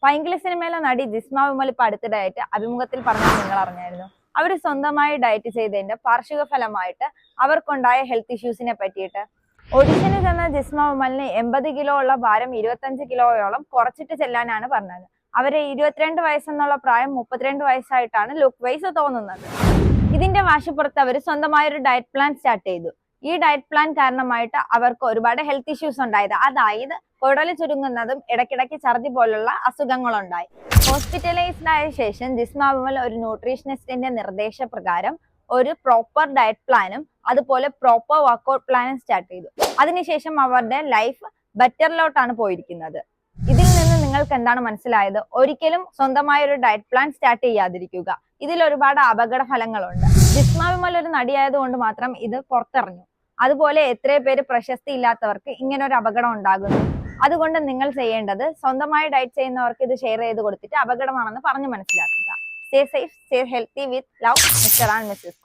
പൈങ്കിളി സിനിമയിലെ നടി ജിസ്മ വിമൽ ഇപ്പൊ അടുത്തിടെയായിട്ട് അഭിമുഖത്തിൽ പറഞ്ഞാൽ നിങ്ങൾ അറിഞ്ഞായിരുന്നു. അവർ സ്വന്തമായി ഡയറ്റ് ചെയ്തതിന്റെ പാർശ്വിക ഫലമായിട്ട് അവർക്കുണ്ടായ ഹെൽത്ത് ഇഷ്യൂസിനെ പറ്റിയിട്ട്. ഓഡിഷന് ചെന്ന ജിസ്മ വിമലിന് 80 കിലോ ഉള്ള ഭാരം 25 കിലോയോളം കുറച്ചിട്ട് ചെല്ലാനാണ് പറഞ്ഞത്. അവരെ 22 വയസ്സെന്നുള്ള പ്രായം 32 വയസ്സായിട്ടാണ് ലുക്ക് വൈസ് തോന്നുന്നത്. ഇതിന്റെ വാശിപ്പുറത്ത് അവർ സ്വന്തമായൊരു ഡയറ്റ് പ്ലാൻ സ്റ്റാർട്ട് ചെയ്തു. ഈ ഡയറ്റ് പ്ലാൻ കാരണമായിട്ട് അവർക്ക് ഒരുപാട് ഹെൽത്ത് ഇഷ്യൂസ് ഉണ്ടായത്. അതായത് കുടല് ചുരുങ്ങുന്നതും ഇടയ്ക്കിടയ്ക്ക് ഛർദി പോലുള്ള അസുഖങ്ങളുണ്ടായി. ഹോസ്പിറ്റലൈസ്ഡ് ആയ ശേഷം ജിസ്മ വിമൽ ഒരു ന്യൂട്രീഷനിസ്റ്റിന്റെ നിർദ്ദേശപ്രകാരം ഒരു പ്രോപ്പർ ഡയറ്റ് പ്ലാനും അതുപോലെ പ്രോപ്പർ വർക്കൗട്ട് പ്ലാനും സ്റ്റാർട്ട് ചെയ്തു. അതിനുശേഷം അവരുടെ ലൈഫ് ബെറ്ററിലോട്ടാണ് പോയിരിക്കുന്നത്. ഇതിൽ നിന്ന് നിങ്ങൾക്ക് എന്താണ് മനസ്സിലായത്? ഒരിക്കലും സ്വന്തമായ ഒരു ഡയറ്റ് പ്ലാൻ സ്റ്റാർട്ട് ചെയ്യാതിരിക്കുക. ഇതിൽ ഒരുപാട് അപകട ഫലങ്ങളുണ്ട്. ജിസ്മ വിമൽ ഒരു നടിയായതുകൊണ്ട് മാത്രം ഇത് പുറത്തിറങ്ങി. അതുപോലെ എത്രയോ പേര് പ്രശസ്തി ഇല്ലാത്തവർക്ക് ഇങ്ങനെ ഒരു അപകടം ഉണ്ടാകുന്നു. അതുകൊണ്ട് നിങ്ങൾ ചെയ്യേണ്ടത് സ്വന്തമായി ഡയറ്റ് ചെയ്യുന്നവർക്ക് ഇത് ഷെയർ ചെയ്ത് കൊടുത്തിട്ട് അപകടമാണെന്ന് പറഞ്ഞു മനസ്സിലാക്കുക. Stay safe, stay healthy with love, mister and Mrs.